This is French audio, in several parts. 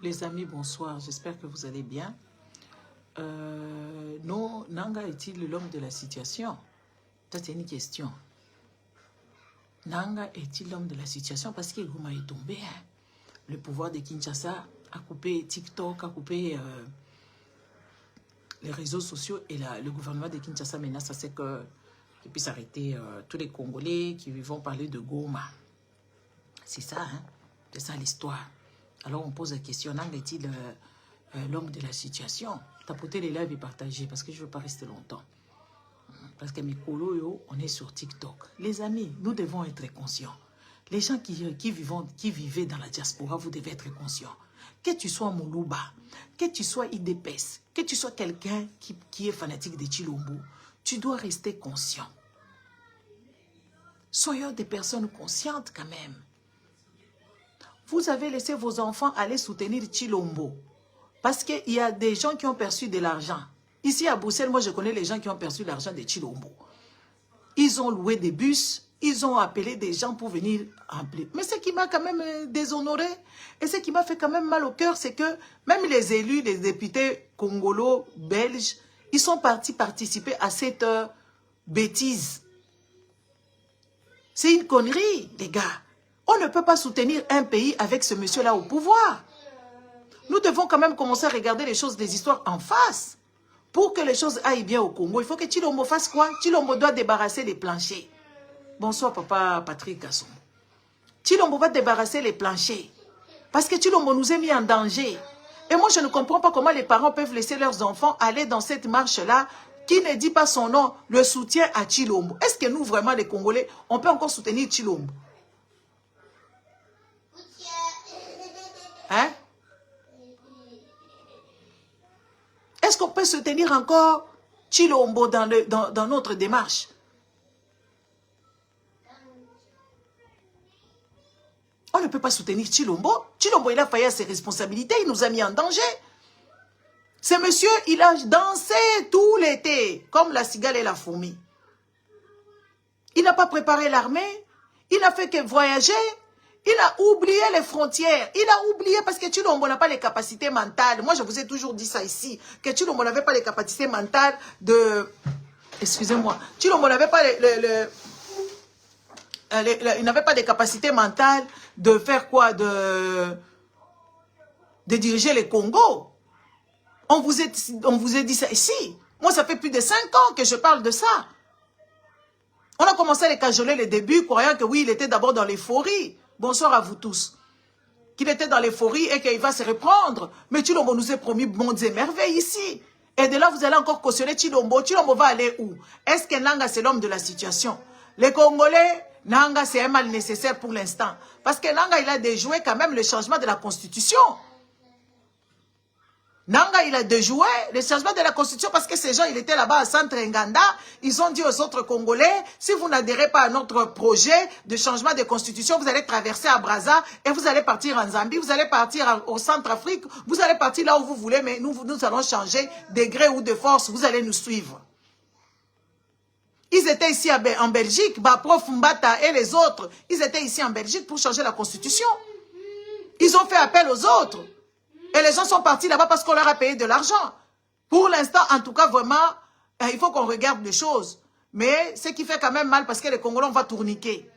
Les amis, bonsoir. J'espère que vous allez bien. Non, Nanga est-il l'homme de la situation? Ça, c'est une question. Nanga est-il l'homme de la situation? Parce que Goma est tombé. Hein. Le pouvoir de Kinshasa a coupé TikTok, a coupé les réseaux sociaux. Et le gouvernement de Kinshasa menace à ce qu'il puisse arrêter tous les Congolais qui vont parler de Goma. C'est ça, hein? C'est ça l'histoire. Alors on pose la question, Nanga est-il l'homme de la situation? Tapotez les lives et partagez parce que je ne veux pas rester longtemps. Parce que mes colos, on est sur TikTok. Les amis, nous devons être conscients. Les gens qui vivaient dans la diaspora, vous devez être conscients. Que tu sois Moulouba, que tu sois IDPS, que tu sois quelqu'un qui est fanatique de Chilombo, tu dois rester conscient. Soyons des personnes conscientes quand même. Vous avez laissé vos enfants aller soutenir Chilombo. Parce qu'il y a des gens qui ont perçu de l'argent. Ici à Bruxelles, moi je connais les gens qui ont perçu l'argent de Chilombo. Ils ont loué des bus, ils ont appelé des gens pour venir remplir. Mais ce qui m'a quand même déshonoré, et ce qui m'a fait quand même mal au cœur, c'est que même les élus, les députés congolo, belges, ils sont partis participer à cette bêtise. C'est une connerie, les gars. On ne peut pas soutenir un pays avec ce monsieur-là au pouvoir. Nous devons quand même commencer à regarder les choses, les histoires en face. Pour que les choses aillent bien au Congo, il faut que Chilombo fasse quoi? Chilombo doit débarrasser les planchers. Bonsoir, papa Patrick Gasson. Chilombo va débarrasser les planchers. Parce que Chilombo nous a mis en danger. Et moi, je ne comprends pas comment les parents peuvent laisser leurs enfants aller dans cette marche-là qui ne dit pas son nom, le soutien à Chilombo. Est-ce que nous, vraiment, les Congolais, on peut encore soutenir Chilombo? Hein? Est-ce qu'on peut soutenir encore Chilombo dans notre démarche? On ne peut pas soutenir Chilombo. Chilombo, il a failli à ses responsabilités, il nous a mis en danger. Ce monsieur, il a dansé tout l'été, comme la cigale et la fourmi. Il n'a pas préparé l'armée, il n'a fait que voyager. Il a oublié les frontières. Il a oublié parce que Chilombo n'a pas les capacités mentales. Moi, je vous ai toujours dit ça ici. Que Chilombo n'avait pas les capacités mentales de... Excusez-moi. Chilombo n'avait pas il n'avait pas les capacités mentales de faire quoi? De diriger les Congo. On vous a dit ça ici. Moi, ça fait plus de 5 ans que je parle de ça. On a commencé à les cajoler les débuts, croyant que oui, il était d'abord dans l'euphorie. Bonsoir à vous tous. Qu'il était dans l'euphorie et qu'il va se reprendre. Mais Chilombo nous a promis mondes et merveilles ici. Et de là, vous allez encore cautionner Chilombo. Chilombo va aller où? Est-ce que Nanga, c'est l'homme de la situation? Les Congolais, Nanga, c'est un mal nécessaire pour l'instant. Parce que Nanga, il a déjoué quand même le changement de la Constitution. Nanga, il a déjoué le changement de la Constitution parce que ces gens, ils étaient là-bas à Centre Nganda. Ils ont dit aux autres Congolais, si vous n'adhérez pas à notre projet de changement de Constitution, vous allez traverser à Brazza et vous allez partir en Zambie, vous allez partir au Centrafrique, vous allez partir là où vous voulez, mais nous allons changer de gré ou de force, vous allez nous suivre. Ils étaient ici en Belgique, Prof Mbata et les autres, ils étaient ici en Belgique pour changer la Constitution. Ils ont fait appel aux autres. Et les gens sont partis là-bas parce qu'on leur a payé de l'argent. Pour l'instant, en tout cas, vraiment, il faut qu'on regarde les choses. Mais ce qui fait quand même mal parce que les Congolais, on va tourniquer.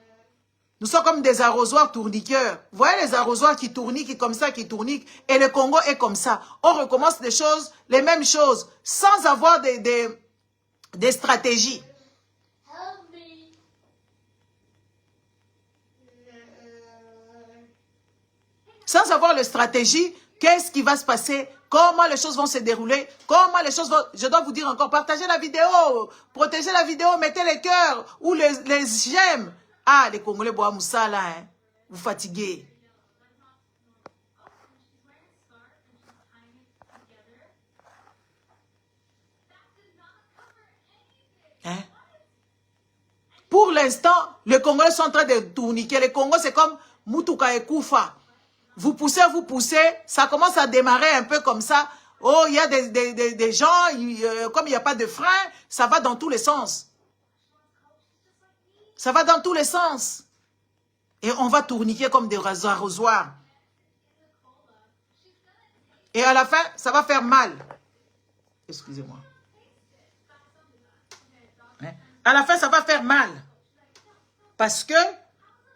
Nous sommes comme des arrosoirs tourniqueurs. Vous voyez les arrosoirs qui tourniquent comme ça, qui tourniquent. Et le Congo est comme ça. On recommence des choses, les mêmes choses, sans avoir des stratégies. Sans avoir les stratégies, qu'est-ce qui va se passer? Comment les choses vont se dérouler? Comment les choses vont... Je dois vous dire encore, partagez la vidéo, protégez la vidéo, mettez les cœurs ou les j'aime. Ah, les Congolais, Boa Moussa, là, hein, vous fatiguez. Hein? Pour l'instant, les Congolais sont en train de tourniquer. Les Congos, c'est comme Mutuka et Koufa. Vous poussez, ça commence à démarrer un peu comme ça. Oh, il y a des gens, comme il n'y a pas de frein, ça va dans tous les sens. Ça va dans tous les sens. Et on va tourniquer comme des arrosoirs. Et à la fin, ça va faire mal. Excusez-moi. Hein? À la fin, ça va faire mal. Parce que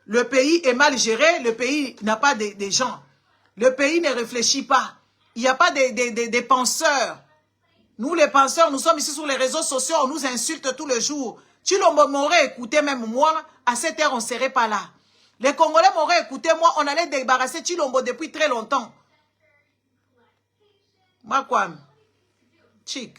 le pays est mal géré, le pays n'a pas des gens. Le pays ne réfléchit pas. Il n'y a pas des penseurs. Nous, les penseurs, nous sommes ici sur les réseaux sociaux, on nous insulte tous les jours. Tshilombo m'aurait écouté, même moi, à cette heure, on ne serait pas là. Les Congolais m'auraient écouté, moi, on allait débarrasser Tshilombo depuis très longtemps. Moi, quoi? Chic.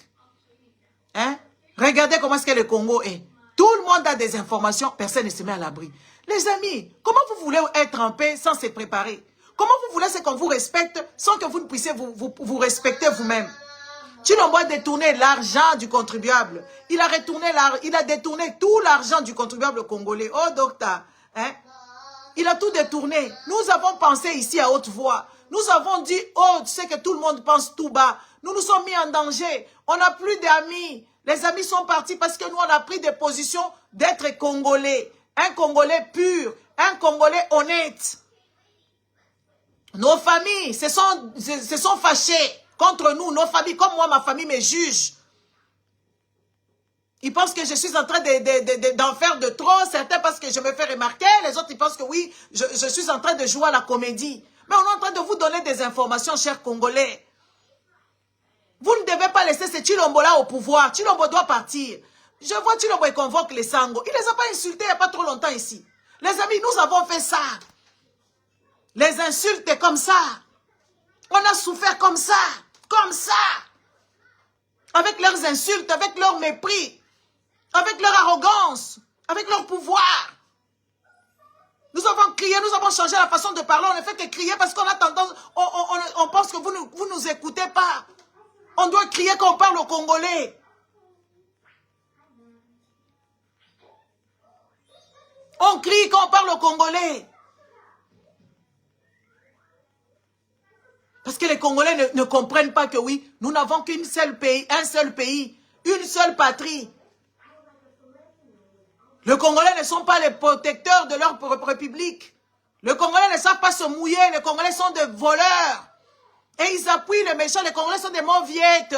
Hein? Regardez comment est-ce que le Congo est. Tout le monde a des informations, personne ne se met à l'abri. Les amis, comment vous voulez être en paix sans se préparer? Comment vous voulez qu'on vous respecte sans que vous ne puissiez vous respecter vous-même? Tshilombo a détourné l'argent du contribuable. Il a détourné tout l'argent du contribuable congolais. Oh, docteur, hein? Il a tout détourné. Nous avons pensé ici à haute voix. Nous avons dit, oh, tu sais que tout le monde pense tout bas. Nous nous sommes mis en danger. On n'a plus d'amis. Les amis sont partis parce que nous, on a pris des positions d'être Congolais. Un Congolais pur. Un Congolais honnête. Nos familles se sont fâchées contre nous. Nos familles, comme moi, ma famille me juge. Ils pensent que je suis en train d'en faire de trop. Certains parce que je me fais remarquer. Les autres, ils pensent que oui, je suis en train de jouer à la comédie. Mais on est en train de vous donner des informations, chers Congolais. Vous ne devez pas laisser ce Tshilombo-là au pouvoir. Tshilombo doit partir. Je vois Tshilombo et convoque les Sango. Il ne les a pas insultés il n'y a pas trop longtemps ici. Les amis, nous avons fait ça. Les insultes comme ça. On a souffert comme ça. Comme ça. Avec leurs insultes, avec leur mépris. Avec leur arrogance. Avec leur pouvoir. Nous avons crié, nous avons changé la façon de parler. On ne fait que crier parce qu'on a tendance, on pense que vous nous écoutez pas. On doit crier quand on parle au Congolais. On crie quand on parle au Congolais. Parce que les Congolais ne comprennent pas que oui, nous n'avons qu'un seul pays, une seule patrie. Les Congolais ne sont pas les protecteurs de leur propre république. Les Congolais ne savent pas se mouiller. Les Congolais sont des voleurs. Et ils appuient les méchants. Les Congolais sont des mauviettes.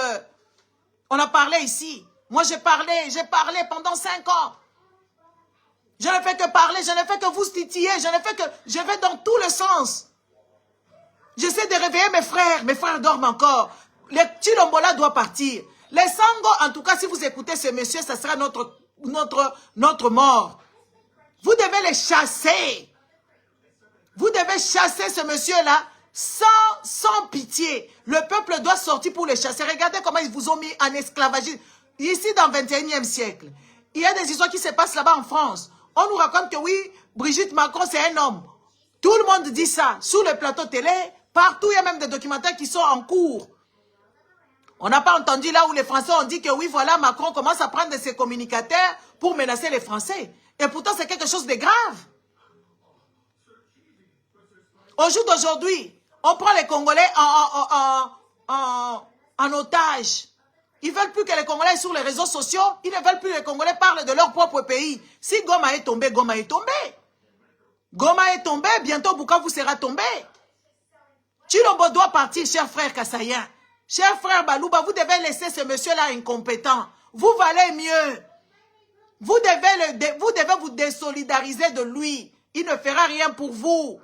On a parlé ici. Moi, j'ai parlé pendant 5 ans. Je ne fais que parler. Je ne fais que vous titiller. Je vais dans tous les sens. J'essaie de réveiller mes frères. Mes frères dorment encore. Le Tshilombo-là doit partir. Les Sango, en tout cas, si vous écoutez ce monsieur, ça sera notre mort. Vous devez les chasser. Vous devez chasser ce monsieur-là sans pitié. Le peuple doit sortir pour les chasser. Regardez comment ils vous ont mis en esclavagisme. Ici, dans le 21e siècle, il y a des histoires qui se passent là-bas en France. On nous raconte que oui, Brigitte Macron, c'est un homme. Tout le monde dit ça. Sur le plateau télé, partout, il y a même des documentaires qui sont en cours. On n'a pas entendu là où les Français ont dit que oui, voilà, Macron commence à prendre de ses communicateurs pour menacer les Français. Et pourtant, c'est quelque chose de grave. Au jour d'aujourd'hui, on prend les Congolais en otage. Ils ne veulent plus que les Congolais sur les réseaux sociaux. Ils ne veulent plus que les Congolais parlent de leur propre pays. Si Goma est tombé, Goma est tombé. Goma est tombé, bientôt Bukavu sera tombé. Tshilombo doit partir, cher frère Kassaïen. Cher frère Balouba, vous devez laisser ce monsieur-là incompétent. Vous valez mieux. Vous devez vous désolidariser de lui. Il ne fera rien pour vous.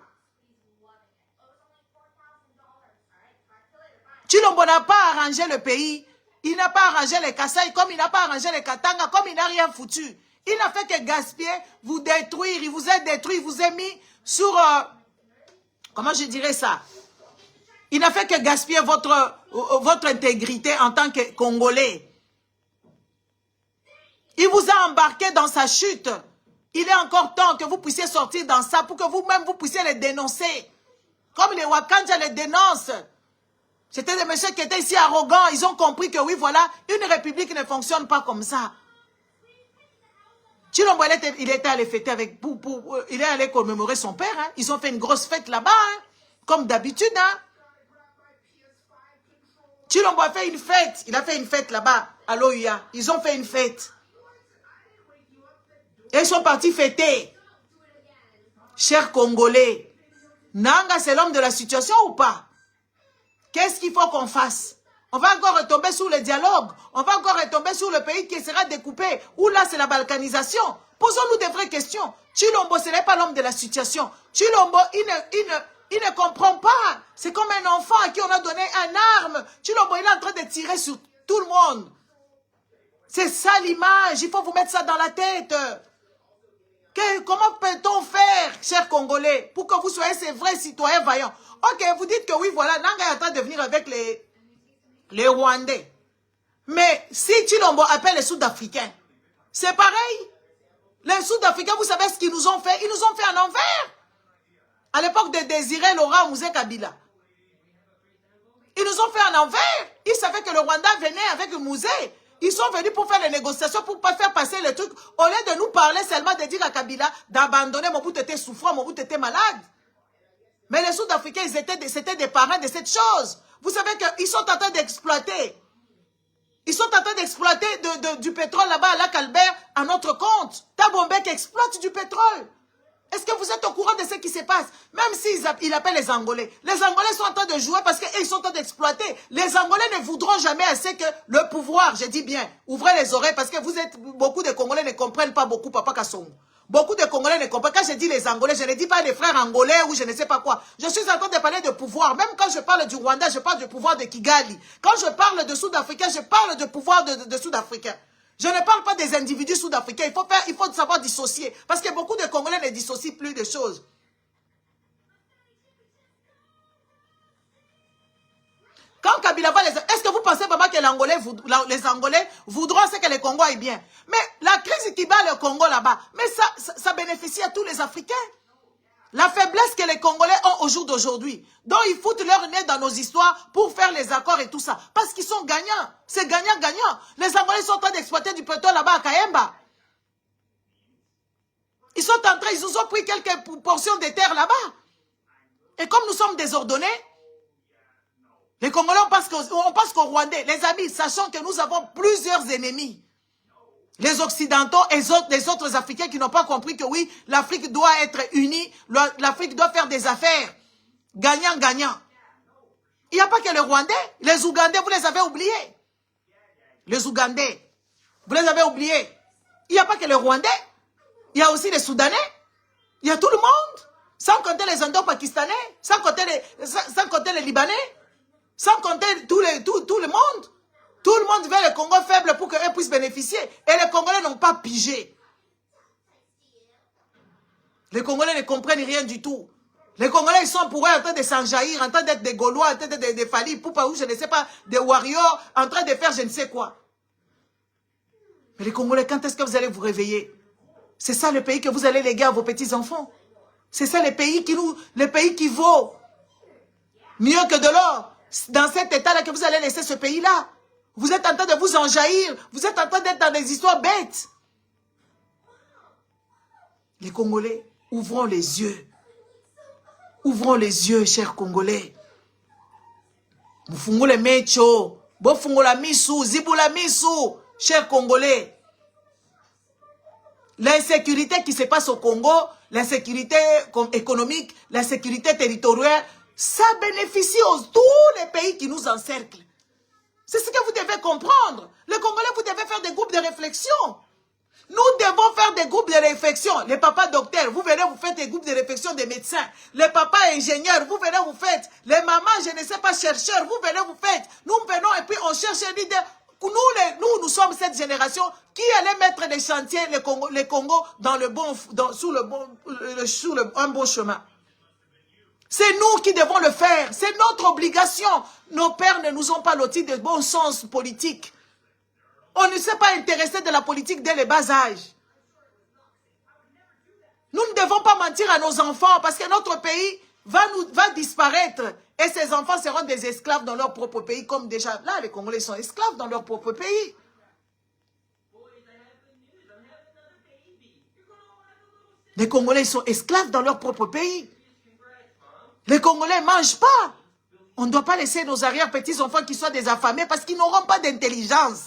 Tshilombo n'a pas arrangé le pays. Il n'a pas arrangé les Kasaï, comme il n'a pas arrangé les Katanga, comme il n'a rien foutu. Il n'a fait que gaspiller, vous détruire. Il vous a détruit, il vous a mis sur... comment je dirais ça? Il n'a fait que gaspiller votre intégrité en tant que Congolais. Il vous a embarqué dans sa chute. Il est encore temps que vous puissiez sortir dans ça pour que vous-même vous puissiez les dénoncer. Comme les Wakanja les dénoncent. C'était des messieurs qui étaient ici arrogants. Ils ont compris que oui, voilà, une république ne fonctionne pas comme ça. Tshilombo, il était allé fêter avec... il est allé commémorer son père. Hein. Ils ont fait une grosse fête là-bas. Hein. Comme d'habitude. Hein. Tshilombo a fait une fête. Il a fait une fête là-bas à l'OUA. Ils ont fait une fête. Et ils sont partis fêter. Chers Congolais, Nanga, c'est l'homme de la situation ou pas? qu'est-ce qu'il faut qu'on fasse? On va encore retomber sur le dialogue. On va encore retomber sur le pays qui sera découpé. Ou là, c'est la balkanisation. Posons-nous des vraies questions. Chilombo, ce n'est pas l'homme de la situation. Chilombo, il ne comprend pas. C'est comme un enfant à qui on a donné une arme. Chilombo, il est en train de tirer sur tout le monde. C'est ça l'image. Il faut vous mettre ça dans la tête. Comment peut-on faire, chers Congolais, pour que vous soyez ces vrais citoyens vaillants? Ok, vous dites que oui, voilà, Nanga est en train de venir avec les Rwandais. Mais si Chilombo appelle les Sud-Africains, c'est pareil. Les Sud-Africains, vous savez ce qu'ils nous ont fait? Ils nous ont fait un envers. À l'époque de Désiré Laurent Mouzé Kabila. Ils nous ont fait un envers. Ils savaient que le Rwanda venait avec Mouzé. Ils sont venus pour faire les négociations, pour pas faire passer le truc. Au lieu de nous parler seulement de dire à Kabila d'abandonner, Mobutu était souffrant, Mobutu était malade. Mais les Sud-Africains, c'était des parrains de cette chose. Vous savez qu'ils sont en train d'exploiter. Ils sont en train d'exploiter du pétrole là-bas à Lac-Albert à notre compte. Thabo Mbeki exploite du pétrole. Est-ce que vous êtes au courant de ce qui se passe? Même s'ils appellent les Angolais. Les Angolais sont en train de jouer parce qu'ils sont en train d'exploiter. Les Angolais ne voudront jamais assez que le pouvoir, je dis bien, ouvrez les oreilles parce que beaucoup de Congolais ne comprennent pas beaucoup Papa Kassongo. Beaucoup de Congolais ne comprennent pas. Quand je dis les Angolais, je ne dis pas les frères angolais ou je ne sais pas quoi. Je suis en train de parler de pouvoir. Même quand je parle du Rwanda, je parle du pouvoir de Kigali. Quand je parle de Sud-Africains, je parle du pouvoir de Sud-Africains. Je ne parle pas des individus sud-africains. Il faut savoir dissocier. Parce que beaucoup de Congolais ne dissocient plus de choses. Quand Kabila va est-ce que vous pensez vraiment que les Angolais voudront ce que le Congo aille bien? Mais la crise qui bat le Congo là-bas, mais ça bénéficie à tous les Africains. La faiblesse que les Congolais ont au jour d'aujourd'hui, dont ils foutent leur nez dans nos histoires pour faire les accords et tout ça. Parce qu'ils sont gagnants. C'est gagnant-gagnant. Les Angolais sont en train d'exploiter du pétrole là-bas à Kayemba. Ils nous ont pris quelques portions de terre là-bas. Et comme nous sommes désordonnés, les Congolais, on pense qu'aux Rwandais, les amis, sachant que nous avons plusieurs ennemis. Les Occidentaux et les autres Africains qui n'ont pas compris que oui, l'Afrique doit être unie, l'Afrique doit faire des affaires. Gagnant-gagnant. Il n'y a pas que les Rwandais, les Ougandais, vous les avez oubliés. Les Ougandais, vous les avez oubliés. Il n'y a pas que les Rwandais, il y a aussi les Soudanais, il y a tout le monde. Sans compter les Indo-Pakistanais, sans compter les Libanais, sans compter tout le monde. Tout le monde veut le Congo faible pour qu'eux puissent bénéficier. Et les Congolais n'ont pas pigé. Les Congolais ne comprennent rien du tout. Les Congolais, ils sont pour eux en train de s'enjaillir, en train d'être des Gaulois, en train d'être des Fali, Poupa ou je ne sais pas, des warriors, en train de faire je ne sais quoi. Mais les Congolais, quand est-ce que vous allez vous réveiller? C'est ça le pays que vous allez léguer à vos petits-enfants. C'est ça le pays qui vaut mieux que de l'or. Dans cet état-là que vous allez laisser ce pays-là. Vous êtes en train de vous enjaillir. Vous êtes en train d'être dans des histoires bêtes. Les Congolais, ouvrons les yeux. Ouvrons les yeux, chers Congolais. Mufungule mecho. Bofungula misu. Zibula misu. Chers Congolais. L'insécurité qui se passe au Congo, l'insécurité économique, l'insécurité territoriale, ça bénéficie à tous les pays qui nous encerclent. C'est ce que vous devez comprendre. Les Congolais, vous devez faire des groupes de réflexion. Nous devons faire des groupes de réflexion. Les papas docteurs, vous venez, vous faites des groupes de réflexion des médecins. Les papas ingénieurs, vous venez, vous faites. Les mamans, je ne sais pas, chercheurs, vous venez, vous faites. Nous venons et puis on cherche un leader. Nous sommes cette génération qui allait mettre les chantiers, les Congo dans le bon, sur un bon chemin. C'est nous qui devons le faire. C'est notre obligation. Nos pères ne nous ont pas loti de bon sens politique. On ne s'est pas intéressé de la politique dès le bas âge. Nous ne devons pas mentir à nos enfants parce que notre pays va disparaître. Et ces enfants seront des esclaves dans leur propre pays. Comme déjà, là, les Congolais sont esclaves dans leur propre pays. Les Congolais sont esclaves dans leur propre pays. Les Congolais ne mangent pas. On ne doit pas laisser nos arrière-petits-enfants qui soient des affamés parce qu'ils n'auront pas d'intelligence.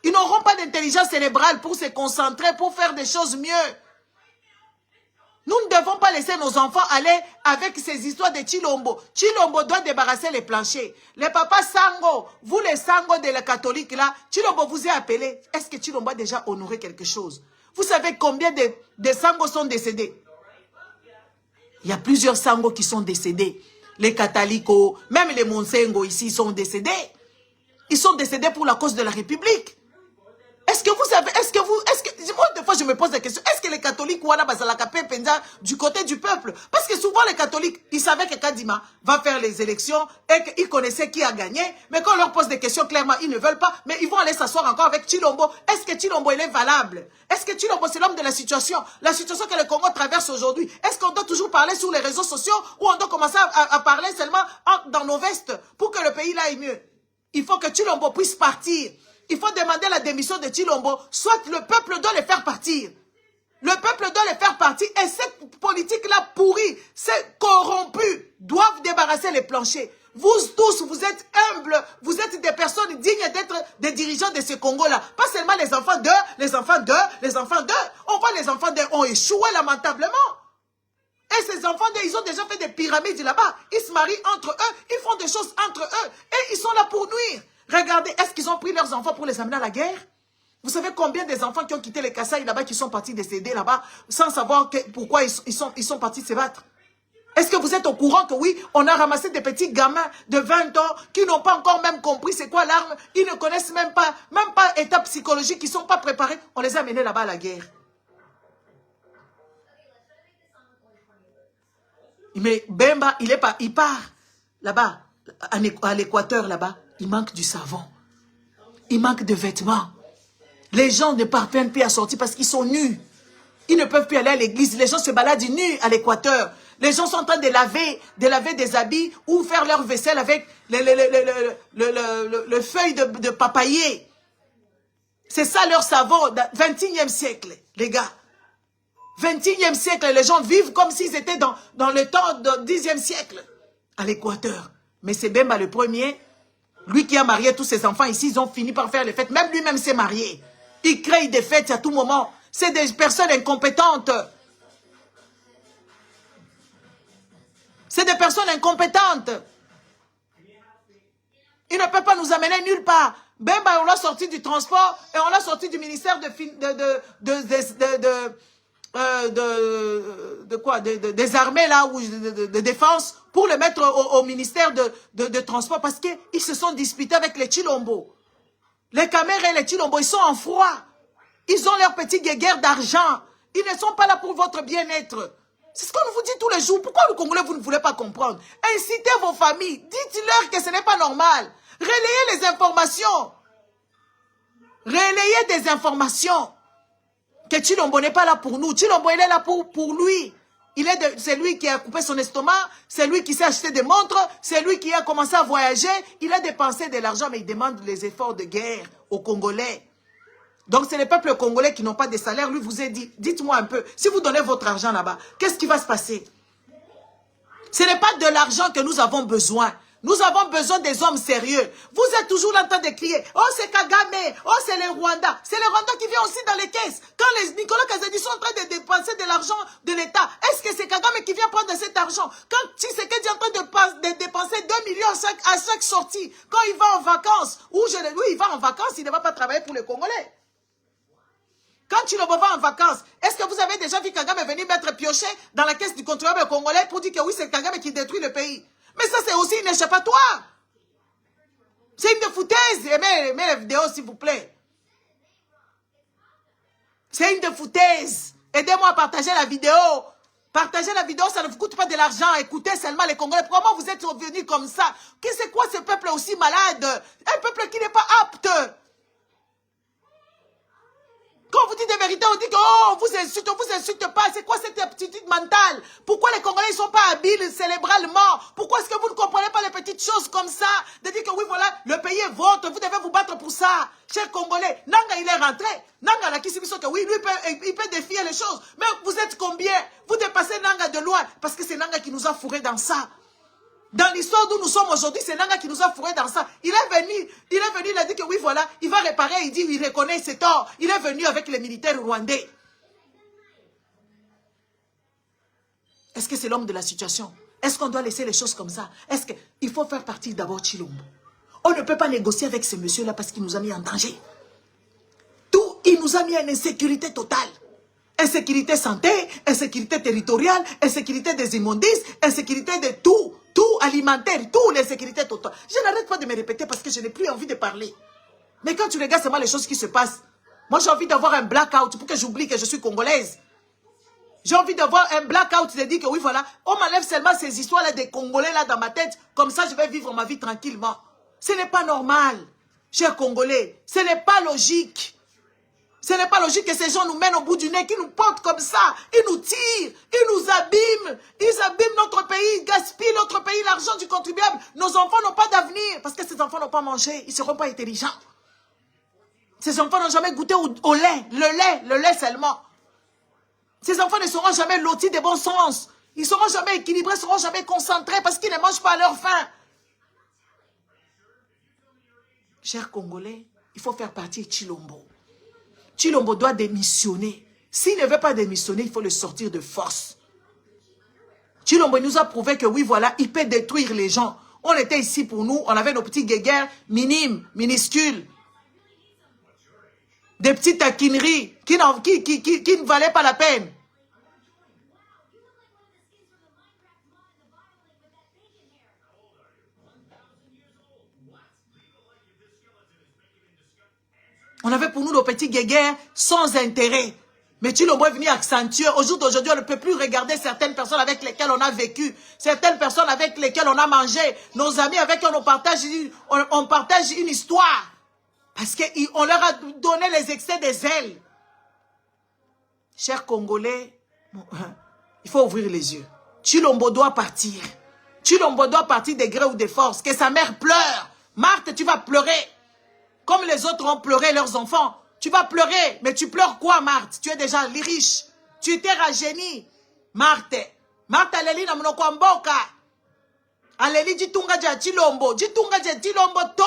Ils n'auront pas d'intelligence cérébrale pour se concentrer, pour faire des choses mieux. Nous ne devons pas pas laisser nos enfants aller avec ces histoires de Chilombo. Chilombo doit débarrasser les planchers. Les papas Sango, vous les Sango de la catholique là, Chilombo vous est appelé. Est-ce que Chilombo a déjà honoré quelque chose? Vous savez combien de Sango sont décédés? Il y a plusieurs Sango qui sont décédés. Les Cathalicos, même les Monsengo ici sont décédés. Ils sont décédés pour la cause de la République. Est-ce que vous savez, moi des fois je me pose la question, est-ce que les catholiques du côté du peuple? Parce que souvent les catholiques, ils savaient que Kadima va faire les élections et qu'ils connaissaient qui a gagné, mais quand on leur pose des questions, clairement, ils ne veulent pas, mais ils vont aller s'asseoir encore avec Chilombo. Est-ce que Chilombo, il est valable? Est-ce que Chilombo, c'est l'homme de la situation que le Congo traverse aujourd'hui? Est-ce qu'on doit toujours parler sur les réseaux sociaux ou on doit commencer à parler seulement dans nos vestes pour que le pays là aille mieux? Il faut que Chilombo puisse partir. Il faut demander la démission de Chilombo, soit le peuple doit les faire partir. Le peuple doit les faire partir et cette politique-là pourrie, c'est corrompu, doivent débarrasser les planchers. Vous tous, vous êtes humbles, vous êtes des personnes dignes d'être des dirigeants de ce Congo-là. Pas seulement les enfants d'eux, les enfants d'eux, les enfants d'eux. On voit les enfants d'eux ont échoué lamentablement. Et ces enfants d'eux, ils ont déjà fait des pyramides là-bas. Ils se marient entre eux, ils font des choses entre eux et ils sont là pour nuire. Regardez, est-ce qu'ils ont pris leurs enfants pour les amener à la guerre? Vous savez combien des enfants qui ont quitté les Kasaï là-bas, qui sont partis décéder là-bas, sans savoir pourquoi ils sont partis se battre? Est-ce que vous êtes au courant que oui, on a ramassé des petits gamins de 20 ans qui n'ont pas encore même compris c'est quoi l'arme? Ils ne connaissent même pas état psychologique, ils ne sont pas préparés. On les a amenés là-bas à la guerre. Mais Bemba, il part là-bas, à l'Équateur là-bas. Il manque du savon. Il manque de vêtements. Les gens ne parviennent plus à sortir parce qu'ils sont nus. Ils ne peuvent plus aller à l'église. Les gens se baladent nus à l'Équateur. Les gens sont en train de laver des habits ou faire leur vaisselle avec le feuille de papayer. C'est ça leur savon. 21e siècle, les gars. 21e siècle, les gens vivent comme s'ils étaient dans le temps du 10e siècle à l'Équateur. Mais c'est Bemba le premier. Lui qui a marié tous ses enfants ici, ils ont fini par faire les fêtes. Même lui-même s'est marié. Il crée des fêtes à tout moment. C'est des personnes incompétentes. C'est des personnes incompétentes. Il ne peut pas nous amener nulle part. Bemba, on l'a sorti du transport et on l'a sorti du ministère des armées là, ou de défense, pour le mettre au ministère de transport parce qu'ils se sont disputés avec les Chilombo. Les caméras et les Chilombo, ils sont en froid. Ils ont leur petit guéguerre d'argent. Ils ne sont pas là pour votre bien-être. C'est ce qu'on vous dit tous les jours. Pourquoi le Congolais, vous ne voulez pas comprendre? Incitez vos familles. Dites-leur que ce n'est pas normal. Relayez les informations. Relayez des informations. Que Chilombo n'est pas là pour nous. Chilombo, il est là pour lui. C'est lui qui a coupé son estomac. C'est lui qui s'est acheté des montres. C'est lui qui a commencé à voyager. Il a dépensé de l'argent, mais il demande les efforts de guerre aux Congolais. Donc, c'est les peuples congolais qui n'ont pas de salaire. Lui vous a dit, dites-moi un peu, si vous donnez votre argent là-bas, qu'est-ce qui va se passer? Ce n'est pas de l'argent que nous avons besoin. Nous avons besoin des hommes sérieux. Vous êtes toujours en train de crier, oh c'est Kagame, oh c'est les Rwandais. C'est les Rwandais qui viennent aussi dans les caisses. Quand les Nicolas Kazadi sont en train de dépenser de l'argent de l'État, est-ce que c'est Kagame qui vient prendre cet argent? Quand Tshisekedi est en train de dépenser 2 millions à chaque sortie, quand il va en vacances, il va en vacances, il ne va pas travailler pour les Congolais. Quand Chilombo va en vacances, est-ce que vous avez déjà vu Kagame venir mettre pioché dans la caisse du contribuable congolais pour dire que oui, c'est Kagame qui détruit le pays? Mais ça, c'est aussi une échappatoire. C'est une foutaise. Aimez la vidéo, s'il vous plaît. C'est une foutaise. Aidez-moi à partager la vidéo. Partagez la vidéo, ça ne vous coûte pas de l'argent. Écoutez seulement les Congolais. Comment vous êtes revenus comme ça? C'est quoi ce peuple aussi malade? Un peuple qui n'est pas apte. Quand on vous dit des vérités, on dit que oh, on vous insulte pas. C'est quoi cette aptitude mentale? Pourquoi les Congolais ne sont pas habiles cérébralement? Pourquoi est-ce que vous ne comprenez pas les petites choses comme ça? De dire que oui, voilà, le pays est vôtre, vous devez vous battre pour ça. Chers Congolais, Nanga, il est rentré. Nanga, la Kisibiso, que oui, lui, il peut défier les choses. Mais vous êtes combien? Vous dépassez Nanga de loin. Parce que c'est Nanga qui nous a fourrés dans ça. Dans l'histoire d'où nous sommes aujourd'hui, c'est Nanga qui nous a fourrés dans ça. Il est venu, il a dit que oui, voilà, il va réparer, il reconnaît ses torts. Il est venu avec les militaires rwandais. Est-ce que c'est l'homme de la situation? Est-ce qu'on doit laisser les choses comme ça? Est-ce qu'il faut faire partie d'abord Tshilombo? On ne peut pas négocier avec ce monsieur-là parce qu'il nous a mis en danger. Tout, il nous a mis en insécurité totale. Insécurité santé, insécurité territoriale, insécurité des immondices, insécurité de tout. Tout alimentaire, tout l'insécurité totale. Je n'arrête pas de me répéter parce que je n'ai plus envie de parler. Mais quand tu regardes seulement les choses qui se passent, moi j'ai envie d'avoir un blackout pour que j'oublie que je suis congolaise. J'ai envie d'avoir un blackout de dire que oui voilà, on m'enlève seulement ces histoires-là des Congolais là dans ma tête, comme ça je vais vivre ma vie tranquillement. Ce n'est pas normal, chers Congolais, ce n'est pas logique. Ce n'est pas logique que ces gens nous mènent au bout du nez, qu'ils nous portent comme ça, ils nous tirent, ils nous abîment, ils abîment notre pays, ils gaspillent notre pays, l'argent du contribuable. Nos enfants n'ont pas d'avenir parce que ces enfants n'ont pas mangé, ils ne seront pas intelligents. Ces enfants n'ont jamais goûté au lait, le lait seulement. Ces enfants ne seront jamais lotis de bon sens, ils ne seront jamais équilibrés, ils ne seront jamais concentrés parce qu'ils ne mangent pas à leur faim. Chers Congolais, il faut faire partie de Tshilombo. Tshilombo doit démissionner. S'il ne veut pas démissionner, il faut le sortir de force. Tshilombo nous a prouvé que oui, voilà, il peut détruire les gens. On était ici pour nous, on avait nos petits guéguerres minimes, minuscules. Des petites taquineries qui ne valaient pas la peine. On avait pour nous nos petits guéguerres sans intérêt. Mais Tshilombo est venu accentuer. Au jour d'aujourd'hui, on ne peut plus regarder certaines personnes avec lesquelles on a vécu. Certaines personnes avec lesquelles on a mangé. Nos amis avec qui on partage une histoire. Parce qu'on leur a donné les excès des ailes. Chers Congolais, il faut ouvrir les yeux. Tshilombo doit partir. Tshilombo doit partir des gré ou des forces. Que sa mère pleure. Marthe, tu vas pleurer. Comme les autres ont pleuré leurs enfants. Tu vas pleurer. Mais tu pleures quoi, Marthe? Tu es déjà riche. Tu étais rajeunie. Marthe. Marthe, aleli na mnoko mboka. Aleli jitunga ja Tshilombo. Jitunga ja Tshilombo to.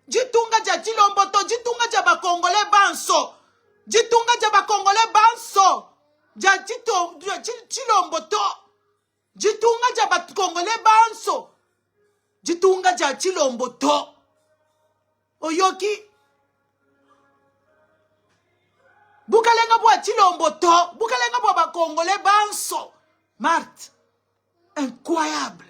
Jitunga ja Tshilombo to. Jitunga ja ba Congolais banso. Jitunga ja ba Congolais banso. Ja Tshilombo to. Jitunga ja ba Congolais banso. Jitunga ja Tshilombo to. Oyoki. Bukalenga bwa Tshilombo to. Bukalenga bwa ba Congolais banso. Marthe. Incroyable.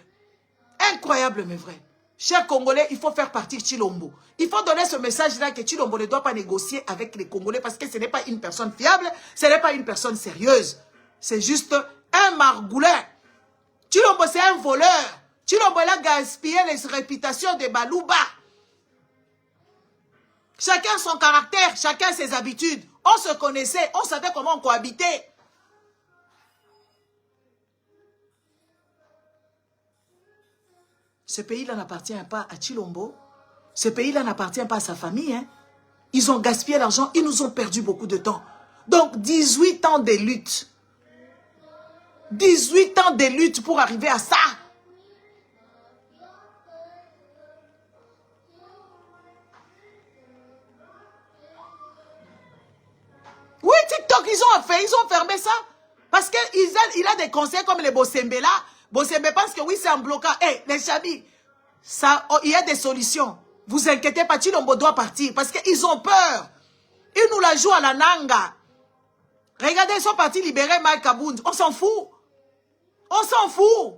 Incroyable, mais vrai. Chers Congolais, il faut faire partir Tshilombo. Il faut donner ce message-là que Tshilombo ne doit pas négocier avec les Congolais parce que ce n'est pas une personne fiable, ce n'est pas une personne sérieuse. C'est juste un margoulin. Tshilombo, c'est un voleur. Tshilombo, il a gaspillé les réputations de Balouba. Chacun son caractère, chacun ses habitudes. On se connaissait, on savait comment on cohabitait. Ce pays-là n'appartient pas à Tshilombo. Ce pays-là n'appartient pas à sa famille. Hein. Ils ont gaspillé l'argent, ils nous ont perdu beaucoup de temps. Donc, 18 ans de lutte. 18 ans de lutte pour arriver à ça. Oui, TikTok, ils ont fermé ça. Parce qu'il a des conseils comme les Bosembe là. Bosembe pense que oui, c'est un blocage. Hé, les Chabi, il y a des solutions. Vous inquiétez pas, Tshilombo doit partir. Parce qu'ils ont peur. Ils nous la jouent à la nanga. Regardez, ils sont partis libérer Mike Kabound. On s'en fout. On s'en fout.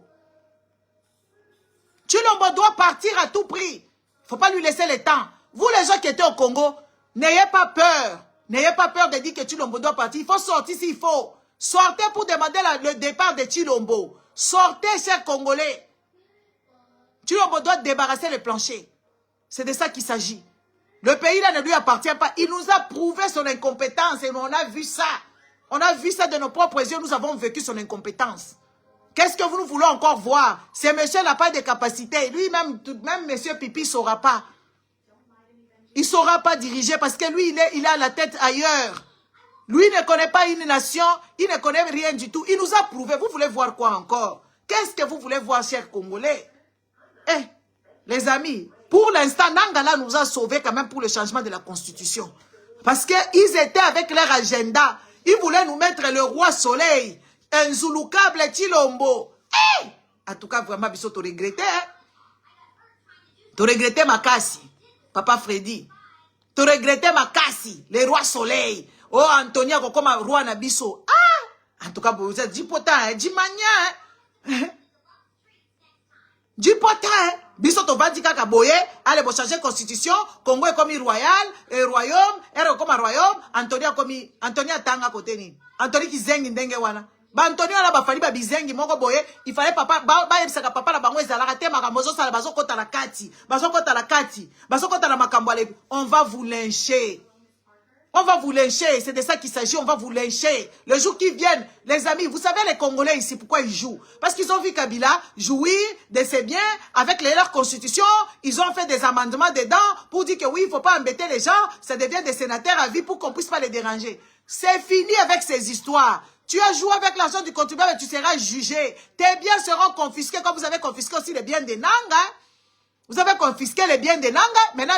Tshilombo doit partir à tout prix. Il ne faut pas lui laisser le temps. Vous, les gens qui étaient au Congo, n'ayez pas peur. N'ayez pas peur de dire que Tshilombo doit partir. Il faut sortir s'il faut. Sortez pour demander le départ de Tshilombo. Sortez, chers Congolais. Tshilombo doit débarrasser le plancher. C'est de ça qu'il s'agit. Le pays là ne lui appartient pas. Il nous a prouvé son incompétence et on a vu ça. On a vu ça de nos propres yeux. Nous avons vécu son incompétence. Qu'est-ce que nous voulons encore voir? Ce monsieur n'a pas de capacité. Lui-même, même monsieur Pipi ne saura pas. Il ne saura pas diriger parce que lui, il a la tête ailleurs. Lui ne connaît pas une nation, il ne connaît rien du tout. Il nous a prouvé. Vous voulez voir quoi encore? Qu'est-ce que vous voulez voir, chers Congolais? Eh, les amis, pour l'instant, Nangala nous a sauvés quand même pour le changement de la Constitution. Parce qu'ils étaient avec leur agenda. Ils voulaient nous mettre le roi soleil. inzulukable Chilombo. Hey! En tout cas, vraiment, biso to regretté. Hein? To regretté Makasi. Papa Freddy. To regretté Makasi. Le roi soleil. Oh, Antonia, comme roi Nabiso. Ah! En tout cas, vous êtes dit potin, hein? Dit mania, hein? Du potin, hein? Biso to va dire kaka boye, allez bo changer constitution, Congo est comme royal, et royaume, et comme royaume, Antonia comme Antonia tanga côté ni. Antonia qui zengi ndenge wana. Ba Antonia la ba fali ba bizengi moko boye, il fallait papa ba yebisaka papa la bango ezala te makamozo sala bazo kota la kati, bazo kota la kati, bazo kota la makambo ale. On va vous lyncher. On va vous lyncher, c'est de ça qu'il s'agit, on va vous lyncher. Le jour qui viennent, les amis, vous savez les Congolais ici, pourquoi ils jouent? Parce qu'ils ont vu Kabila jouir de ses biens avec leur constitution, ils ont fait des amendements dedans pour dire que oui, il ne faut pas embêter les gens, ça devient des sénateurs à vie pour qu'on ne puisse pas les déranger. C'est fini avec ces histoires. Tu as joué avec l'argent du contribuable et tu seras jugé. Tes biens seront confisqués comme vous avez confisqué aussi les biens des Nanga. Vous avez confisqué les biens de Nanga. Maintenant,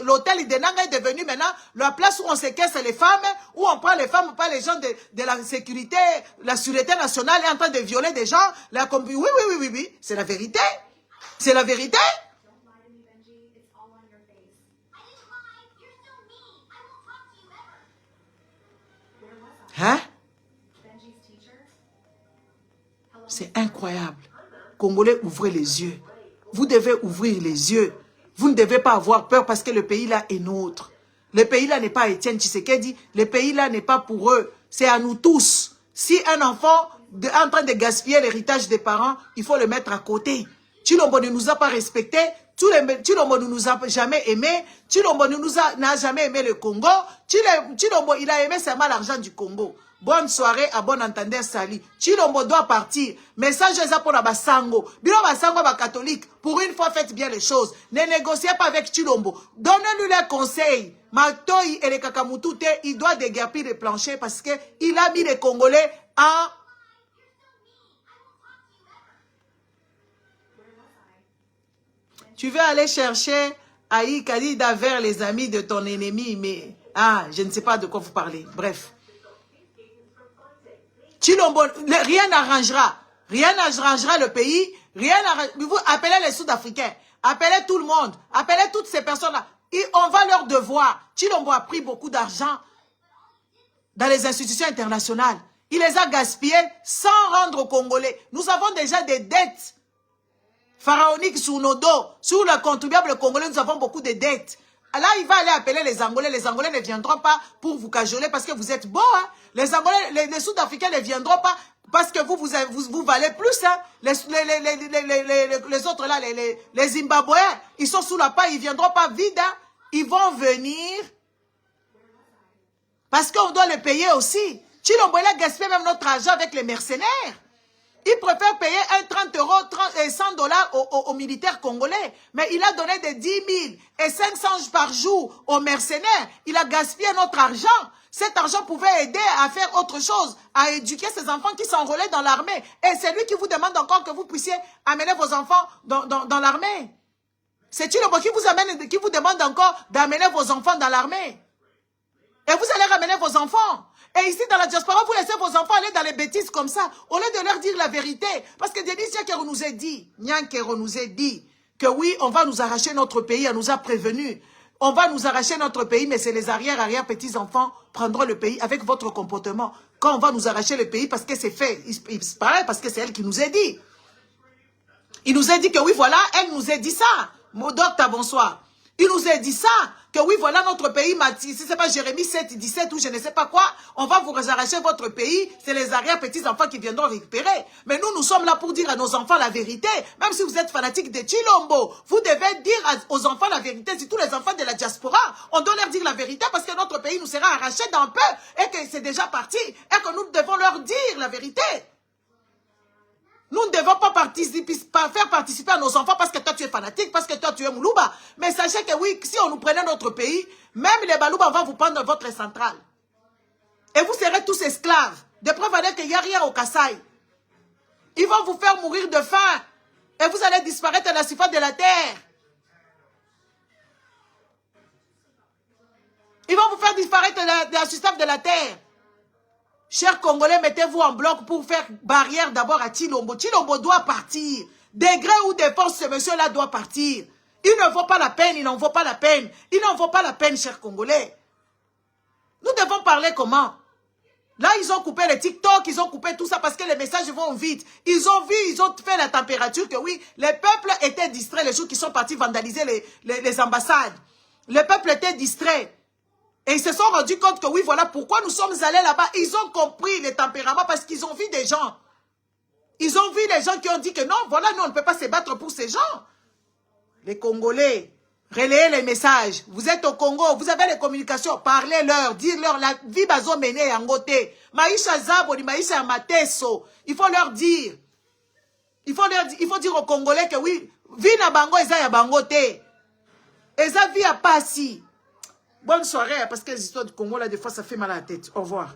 l'hôtel de Nanga est devenu maintenant la place où on séquestre les femmes, où on prend les femmes, pas les gens de la sécurité, la sûreté nationale est en train de violer des gens. Oui. C'est la vérité. C'est la vérité. Hein? C'est incroyable. Congolais, ouvrez les yeux. Vous devez ouvrir les yeux. Vous ne devez pas avoir peur parce que le pays-là est nôtre. Le pays-là n'est pas Étienne Tshisekedi. Le pays-là n'est pas pour eux. C'est à nous tous. Si un enfant est en train de gaspiller l'héritage des parents, il faut le mettre à côté. Tshilombo ne nous a pas respectés. Tshilombo ne nous a jamais aimés. Tshilombo n'a jamais aimé le Congo. Tshilombo, il a aimé seulement l'argent du Congo. Bonne soirée, à bon entendeur, Sali. Tshilombo doit partir. Message pour la Basango. Bilo Basango, ba catholique. Pour une fois, faites bien les choses. Ne négociez pas avec Tshilombo. Donnez-lui les conseils. Matoyi et les Kakamutute, il doit déguerpir les planchers parce qu'il a mis les Congolais en... Tu veux aller chercher Aïe Kalida vers les amis de ton ennemi, mais... Ah, je ne sais pas de quoi vous parlez. Bref. Tshilombo, rien n'arrangera. Rien n'arrangera le pays. Rien n'arrangera. Vous appelez les Sud-Africains. Appelez tout le monde. Appelez toutes ces personnes-là. Et on va leur devoir. Tshilombo a pris beaucoup d'argent dans les institutions internationales. Il les a gaspillés sans rendre aux Congolais. Nous avons déjà des dettes pharaoniques sur nos dos. Sur le contribuable congolais, nous avons beaucoup de dettes. Là, il va aller appeler les Angolais. Les Angolais ne viendront pas pour vous cajoler parce que vous êtes beaux. Hein? Les Angolais, les Sud-Africains ne viendront pas parce que vous valez plus. Hein? Les autres là, les Zimbabwéens, ils sont sous la paille, ils ne viendront pas vides. Hein? Ils vont venir parce qu'on doit les payer aussi. Tshilombo a gaspillé même notre argent avec les mercenaires. Il préfère payer un 30 euros et 100 dollars aux militaires congolais. Mais il a donné des 10 000 et 500 par jour aux mercenaires. Il a gaspillé notre argent. Cet argent pouvait aider à faire autre chose, à éduquer ces enfants qui s'enrôlaient dans l'armée. Et c'est lui qui vous demande encore que vous puissiez amener vos enfants dans l'armée. C'est Tshilombo qui vous demande encore d'amener vos enfants dans l'armée. Et vous allez ramener vos enfants. Et ici, dans la diaspora, vous laissez vos enfants aller dans les bêtises comme ça, au lieu de leur dire la vérité. Parce que Denis Nyankero nous a dit que oui, on va nous arracher notre pays, elle nous a prévenu. On va nous arracher notre pays, mais c'est les arrière-petits-enfants prendront le pays avec votre comportement. Quand on va nous arracher le pays, parce que c'est fait, il paraît parce que c'est elle qui nous a dit. Il nous a dit que oui, voilà, elle nous a dit ça. Docteur, bonsoir. Il nous a dit ça, que oui, voilà notre pays, si ce n'est pas Jérémie 7, 17 ou je ne sais pas quoi, on va vous arracher votre pays, c'est les arrière-petits-enfants qui viendront récupérer. Mais nous sommes là pour dire à nos enfants la vérité. Même si vous êtes fanatiques de Tshilombo, vous devez dire aux enfants la vérité. Si tous les enfants de la diaspora, on doit leur dire la vérité parce que notre pays nous sera arraché d'un peu et que c'est déjà parti et que nous devons leur dire la vérité. Nous ne devons pas faire participer à nos enfants parce que toi tu es fanatique, parce que toi tu es Moulouba. Mais sachez que oui, si on nous prenait notre pays, même les Balouba vont vous prendre votre centrale. Et vous serez tous esclaves. De preuve à dire qu'il n'y a rien au Kassai. Ils vont vous faire mourir de faim. Et vous allez disparaître à la surface de la terre. Ils vont vous faire disparaître de la surface de la terre. Chers Congolais, mettez-vous en bloc pour faire barrière d'abord à Tshilombo. Tshilombo doit partir. Degré ou de force, ce monsieur-là doit partir. Il ne vaut pas la peine, il n'en vaut pas la peine. Il n'en vaut pas la peine, chers Congolais. Nous devons parler comment? Là, ils ont coupé les TikTok, ils ont coupé tout ça parce que les messages vont vite. Ils ont vu, ils ont fait la température que oui, les peuples étaient distraits, les gens qui sont partis vandaliser les ambassades. Les peuples étaient distraits. Et ils se sont rendus compte que oui, voilà pourquoi nous sommes allés là-bas. Ils ont compris les tempéraments parce qu'ils ont vu des gens. Ils ont vu les gens qui ont dit que non, voilà, nous, on ne peut pas se battre pour ces gens. Les Congolais, relayez les messages. Vous êtes au Congo, vous avez les communications. Parlez-leur, dites-leur, la vie bazo mené en côté. Maïcha Zabo, Maïcha Mateso. Il faut leur dire. Il faut dire aux Congolais que oui, vie na bango, eza ya bangote. Eza vie à passi. Bonne soirée, parce que les histoires du Congo, là, des fois, ça fait mal à la tête. Au revoir.